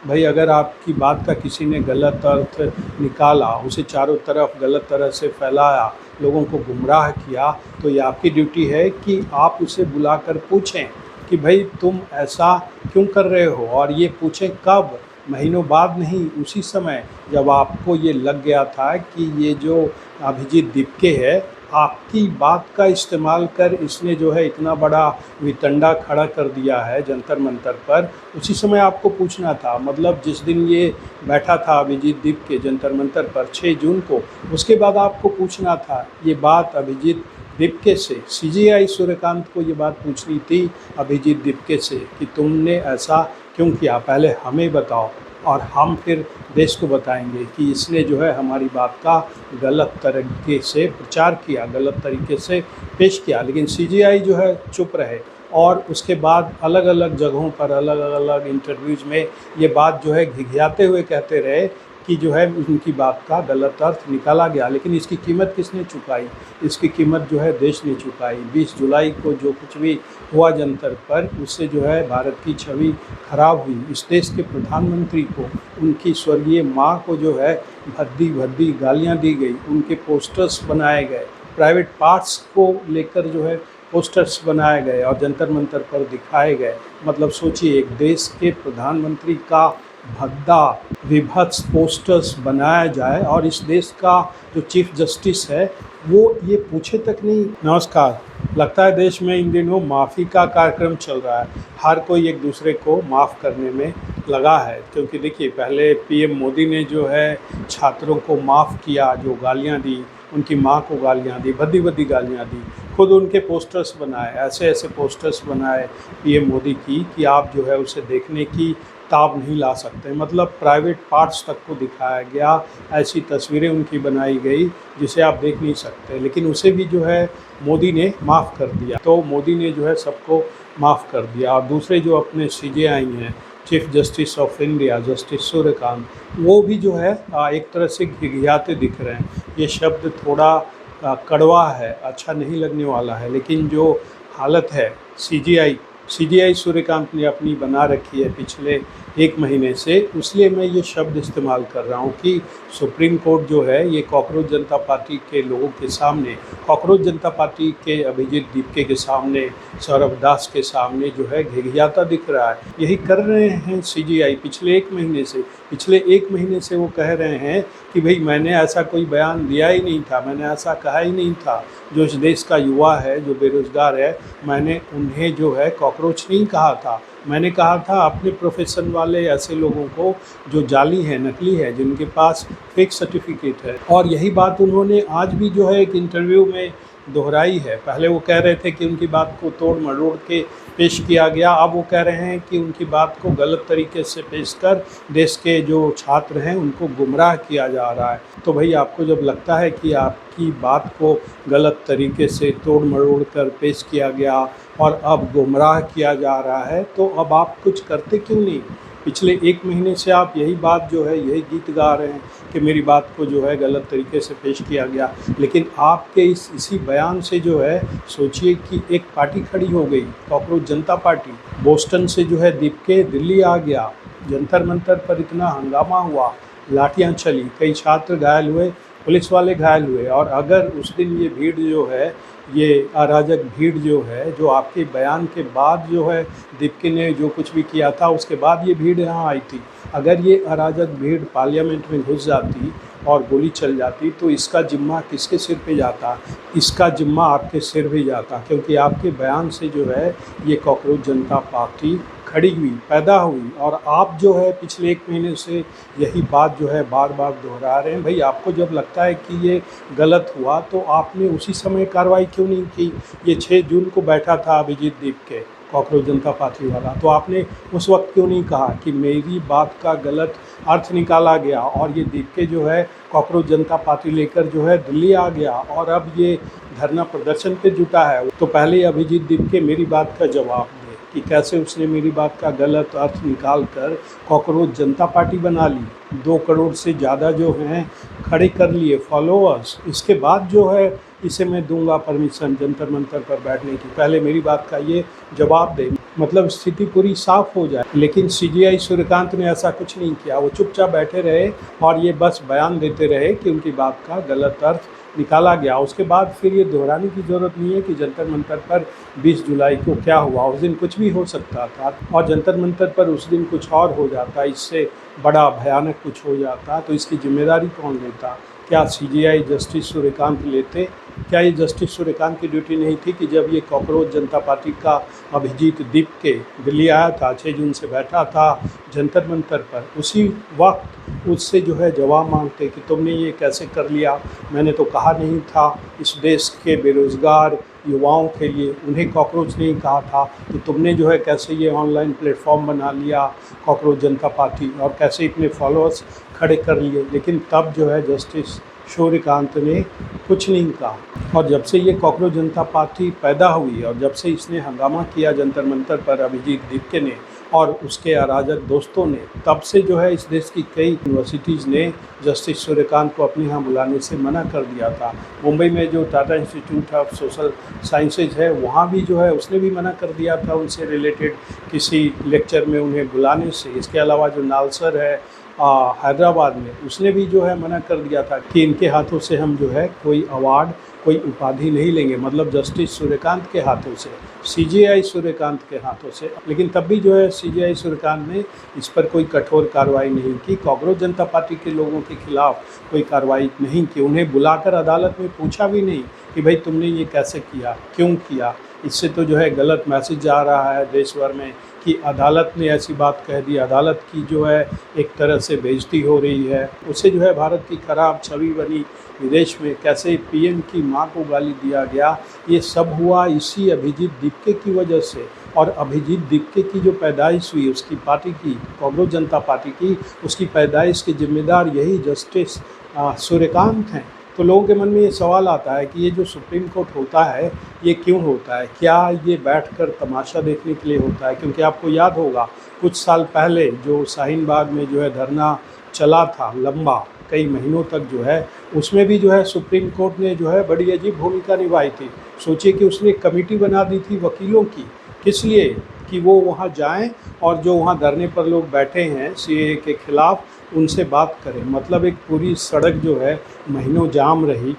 भाई अगर आपकी बात का किसी ने गलत अर्थ निकाला, उसे चारों तरफ गलत तरह से फैलाया, लोगों को गुमराह किया, तो ये आपकी ड्यूटी है कि आप उसे बुलाकर पूछें कि भाई तुम ऐसा क्यों कर रहे हो। और ये पूछें कब, महीनों बाद नहीं, उसी समय जब आपको ये लग गया था कि ये जो अभिजीत दीपके है, आपकी बात का इस्तेमाल कर इसने जो है इतना बड़ा वितंडा खड़ा कर दिया है जंतर मंतर पर, उसी समय आपको पूछना था। मतलब जिस दिन ये बैठा था अभिजीत दीपके जंतर मंतर पर 6 जून को, उसके बाद आपको पूछना था ये बात अभिजीत दीपके से। सीजेआई सूर्यकांत को ये बात पूछनी थी अभिजीत दीपके से कि तुमने ऐसा क्यों किया, पहले हमें बताओ और हम फिर देश को बताएंगे कि इसने जो है हमारी बात का गलत तरीके से प्रचार किया, गलत तरीके से पेश किया। लेकिन सीजेआई जो है चुप रहे और उसके बाद अलग अलग जगहों पर अलग अलग इंटरव्यूज़ में ये बात जो है घिघियाते हुए कहते रहे कि जो है उनकी बात का गलत अर्थ निकाला गया। लेकिन इसकी कीमत किसने चुकाई? इसकी कीमत जो है देश ने चुकाई। 20 जुलाई को जो कुछ भी हुआ जंतर पर, उससे जो है भारत की छवि खराब हुई। इस देश के प्रधानमंत्री को, उनकी स्वर्गीय माँ को जो है भद्दी भद्दी गालियाँ दी गई, उनके पोस्टर्स बनाए गए, प्राइवेट पार्ट्स को लेकर जो है पोस्टर्स बनाए गए और जंतर मंतर पर दिखाए गए। मतलब सोचिए, एक देश के प्रधानमंत्री का भद्दा विभत्स पोस्टर्स बनाया जाए और इस देश का जो चीफ जस्टिस है वो ये पूछे तक नहीं। नमस्कार। लगता है देश में इन दिनों माफ़ी का कार्यक्रम चल रहा है। हर कोई एक दूसरे को माफ़ करने में लगा है, क्योंकि देखिए पहले पीएम मोदी ने जो है छात्रों को माफ़ किया, जो गालियां दी, उनकी माँ को गालियां दी, भद्दी भद्दी गालियां दी, खुद उनके पोस्टर्स बनाए, ऐसे ऐसे पोस्टर्स बनाए पीएम मोदी की कि आप जो है उसे देखने की ताब नहीं ला सकते। मतलब प्राइवेट पार्ट्स तक को दिखाया गया, ऐसी तस्वीरें उनकी बनाई गई जिसे आप देख नहीं सकते। लेकिन उसे भी जो है मोदी ने माफ़ कर दिया। तो मोदी ने जो है सबको माफ़ कर दिया। और दूसरे जो अपने सीजेआई हैं, chief justice of India justice Suryakant, वो भी जो है एक तरह से घिघियाते दिख रहे हैं। ये शब्द थोड़ा कड़वा है, अच्छा नहीं लगने वाला है, लेकिन जो हालत है सीजेआई सूर्यकांत ने अपनी बना रखी है पिछले 1 महीने से, इसलिए मैं ये शब्द इस्तेमाल कर रहा हूँ कि सुप्रीम कोर्ट जो है ये कॉकरोच जनता पार्टी के लोगों के सामने, कॉकरोच जनता पार्टी के अभिजीत दीपके के सामने, सौरभ दास के सामने जो है घिघियाता दिख रहा है। यही कर रहे हैं सीजेआई पिछले 1 महीने से। पिछले 1 महीने से वो कह रहे हैं कि भाई मैंने ऐसा कोई बयान दिया ही नहीं था, मैंने ऐसा कहा ही नहीं था। जो इस देश का युवा है, जो बेरोज़गार है, मैंने उन्हें जो है कॉकरोच नहीं कहा था। मैंने कहा था अपने प्रोफेशन वाले ऐसे लोगों को जो जाली है, नकली है, जिनके पास फेक सर्टिफिकेट है। और यही बात उन्होंने आज भी जो है एक इंटरव्यू में दोहराई है। पहले वो कह रहे थे कि उनकी बात को तोड़ मरोड़ के पेश किया गया, अब वो कह रहे हैं कि उनकी बात को गलत तरीके से पेश कर देश के जो छात्र हैं उनको गुमराह किया जा रहा है। तो भाई आपको जब लगता है कि आपकी बात को गलत तरीके से तोड़ मरोड़ कर पेश किया गया और अब गुमराह किया जा रहा है, तो अब आप कुछ करते क्यों नहीं? पिछले 1 महीने से आप यही बात जो है, यही गीत गा रहे हैं कि मेरी बात को जो है गलत तरीके से पेश किया गया। लेकिन आपके इसी बयान से जो है, सोचिए कि एक पार्टी खड़ी हो गई, कॉकरोच जनता पार्टी। बोस्टन से जो है दीपके दिल्ली आ गया, जंतर मंतर पर इतना हंगामा हुआ, लाठियाँ चली, कई छात्र घायल हुए, पुलिस वाले घायल हुए। और अगर उस दिन ये भीड़ जो है, ये अराजक भीड़ जो है, जो आपके बयान के बाद जो है दीपके ने जो कुछ भी किया था उसके बाद ये भीड़ यहाँ आई थी, अगर ये अराजक भीड़ पार्लियामेंट में घुस जाती और गोली चल जाती तो इसका जिम्मा किसके सिर पे जाता? इसका जिम्मा आपके सिर पे जाता, क्योंकि आपके बयान से जो है ये कॉकरोच जनता पार्टी खड़ी हुई, पैदा हुई। और आप जो है पिछले 1 महीने से यही बात जो है बार बार दोहरा रहे हैं। भाई आपको जब लगता है कि ये गलत हुआ तो आपने उसी समय कार्रवाई क्यों नहीं की? ये 6 जून को बैठा था अभिजीत दीपके, कॉकरोच जनता पार्टी वाला, तो आपने उस वक्त क्यों नहीं कहा कि मेरी बात का गलत अर्थ निकाला गया? और ये दीपके जो है कॉकरोच जनता पार्टी लेकर जो है दिल्ली आ गया और अब ये धरना प्रदर्शन पे जुटा है। तो पहले अभिजीत दीपके मेरी बात का जवाब दे कि कैसे उसने मेरी बात का गलत अर्थ निकाल कर कॉकरोच जनता पार्टी बना ली, 2 करोड़ से ज़्यादा जो हैं खड़े कर लिए फॉलोअर्स। इसके बाद जो है इसे मैं दूंगा परमिशन जंतर मंतर पर बैठने की। पहले मेरी बात का ये जवाब दे। मतलब स्थिति पूरी साफ हो जाए। लेकिन सीजेआई सूर्यकांत ने ऐसा कुछ नहीं किया, वो चुपचाप बैठे रहे और ये बस बयान देते रहे कि उनकी बात का गलत अर्थ निकाला गया। उसके बाद फिर ये दोहराने की ज़रूरत नहीं है कि जंतर मंतर पर 20 जुलाई को क्या हुआ। उस दिन कुछ भी हो सकता था और जंतर मंतर पर उस दिन कुछ और हो जाता, इससे बड़ा भयानक कुछ हो जाता, तो इसकी जिम्मेदारी कौन लेता? क्या सीजेआई जस्टिस सूर्यकांत लेते? क्या ये जस्टिस सूर्यकांत की ड्यूटी नहीं थी कि जब ये कॉकरोच जनता पार्टी का अभिजीत दीपके दिल्ली आया था, 6 जून से बैठा था जंतर मंतर पर, उसी वक्त उससे जो है जवाब मांगते कि तुमने ये कैसे कर लिया? मैंने तो कहा नहीं था इस देश के बेरोज़गार युवाओं के लिए, उन्हें कॉकरोच नहीं कहा था, तो तुमने जो है कैसे ये ऑनलाइन प्लेटफॉर्म बना लिया कॉकरोच जनता पार्टी और कैसे इतने फॉलोअर्स खड़े कर लिए। लेकिन तब जो है जस्टिस सूर्यकांत ने कुछ नहीं कहा। और जब से ये कॉकरोच जनता पार्टी पैदा हुई और जब से इसने हंगामा किया जंतर मंतर पर अभिजीत दीपके ने और उसके अराजक दोस्तों ने, तब से जो है इस देश की कई यूनिवर्सिटीज़ ने जस्टिस सूर्यकांत को अपने यहाँ बुलाने से मना कर दिया था। मुंबई में जो Tata institute of social sciences है, वहाँ भी जो है उसने भी मना कर दिया था उनसे रिलेटेड किसी लेक्चर में उन्हें बुलाने से। इसके अलावा जो नालसर है हैदराबाद में, उसने भी जो है मना कर दिया था कि इनके हाथों से हम जो है कोई अवार्ड, कोई उपाधि नहीं लेंगे, मतलब जस्टिस सूर्यकांत के हाथों से, सीजेआई सूर्यकांत के हाथों से। लेकिन तब भी जो है सीजेआई सूर्यकांत ने इस पर कोई कठोर कार्रवाई नहीं की, कॉकरोच जनता पार्टी के लोगों के खिलाफ कोई कार्रवाई नहीं की, उन्हें बुलाकर अदालत में पूछा भी नहीं कि भाई तुमने ये कैसे किया, क्यों किया। इससे तो जो है गलत मैसेज जा रहा है देश भर में कि अदालत ने ऐसी बात कह दी, अदालत की जो है एक तरह से बेइज्जती हो रही है। उससे जो है भारत की खराब छवि बनी विदेश में, कैसे पीएम की मां को गाली दिया गया, ये सब हुआ इसी अभिजीत दीपके की वजह से। और अभिजीत दीपके की जो पैदाइश हुई उसकी पार्टी की, कॉकरोच जनता पार्टी की, उसकी पैदाइश के जिम्मेदार यही जस्टिस सूर्यकांत हैं। तो लोगों के मन में ये सवाल आता है कि ये जो सुप्रीम कोर्ट होता है ये क्यों होता है? क्या ये बैठकर तमाशा देखने के लिए होता है? क्योंकि आपको याद होगा कुछ साल पहले जो शाहीन बाग में जो है धरना चला था लंबा, कई महीनों तक जो है, उसमें भी जो है सुप्रीम कोर्ट ने जो है बड़ी अजीब भूमिका निभाई थी। सोचिए कि उसने कमेटी बना दी थी वकीलों की, किस लिए? कि वो वहाँ जाएं और जो वहाँ धरने पर लोग बैठे हैं सीएए के खिलाफ, उनसे बात करें। मतलब एक पूरी सड़क जो है महीनों जाम रही,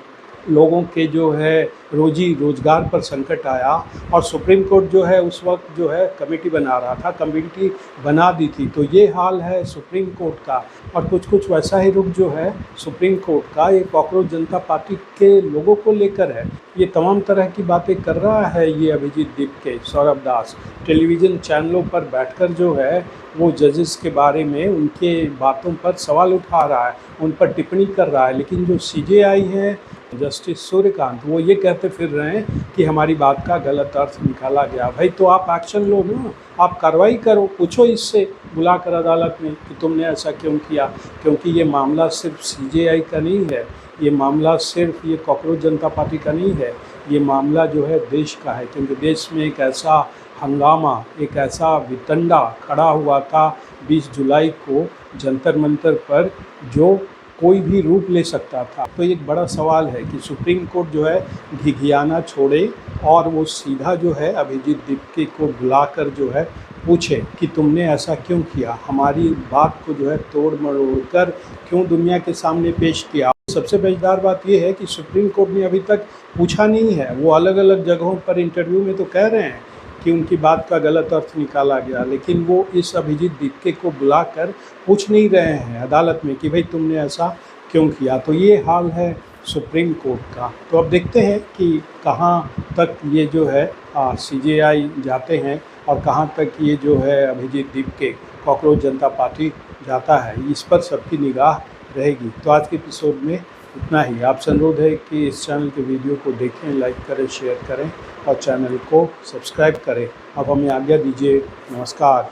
लोगों के जो है रोजी रोज़गार पर संकट आया और सुप्रीम कोर्ट जो है उस वक्त जो है कमेटी बना रहा था, कमेटी बना दी थी। तो ये हाल है सुप्रीम कोर्ट का और कुछ कुछ वैसा ही रुख जो है सुप्रीम कोर्ट का, ये कॉकरोच जनता पार्टी के लोगों को लेकर है। ये तमाम तरह की बातें कर रहा है ये अभिजीत दीपके, सौरभ दास टेलीविज़न चैनलों पर बैठकर जो है वो जजेस के बारे में उनके बातों पर सवाल उठा रहा है, उन पर टिप्पणी कर रहा है। लेकिन जो सीजेआई है जस्टिस सूर्यकांत, वो ये कहते फिर रहे हैं कि हमारी बात का गलत अर्थ निकाला गया। भाई तो आप एक्शन लो ना, आप कार्रवाई करो, पूछो इससे बुलाकर अदालत में कि तुमने ऐसा क्यों किया। क्योंकि ये मामला सिर्फ सीजेआई का नहीं है, ये मामला सिर्फ ये कॉकरोच जनता पार्टी का नहीं है, ये मामला जो है देश का है। क्योंकि देश में एक ऐसा हंगामा, एक ऐसा वितंडा खड़ा हुआ था 20 जुलाई को जंतर मंतर पर, जो कोई भी रूप ले सकता था। तो एक बड़ा सवाल है कि सुप्रीम कोर्ट जो है घिघियाना छोड़े और वो सीधा जो है अभिजीत दीपके को बुलाकर जो है पूछे कि तुमने ऐसा क्यों किया, हमारी बात को जो है तोड़ मरोड़ कर क्यों दुनिया के सामने पेश किया। सबसे मज़ेदार बात यह है कि सुप्रीम कोर्ट ने अभी तक पूछा नहीं है। वो अलग अलग जगहों पर इंटरव्यू में तो कह रहे हैं कि उनकी बात का गलत अर्थ निकाला गया, लेकिन वो इस अभिजीत दीपके को बुलाकर पूछ नहीं रहे हैं अदालत में कि भाई तुमने ऐसा क्यों किया। तो ये हाल है सुप्रीम कोर्ट का। तो अब देखते हैं कि कहाँ तक ये जो है सीजेआई जाते हैं और कहाँ तक ये जो है अभिजीत दीपके कॉकरोच जनता पार्टी जाता है, इस पर सबकी निगाह रहेगी। तो आज के एपिसोड में इतना ही। आपसे अनुरोध है कि इस चैनल के वीडियो को देखें, लाइक करें, शेयर करें और चैनल को सब्सक्राइब करें। अब हमें आज्ञा दीजिए। नमस्कार।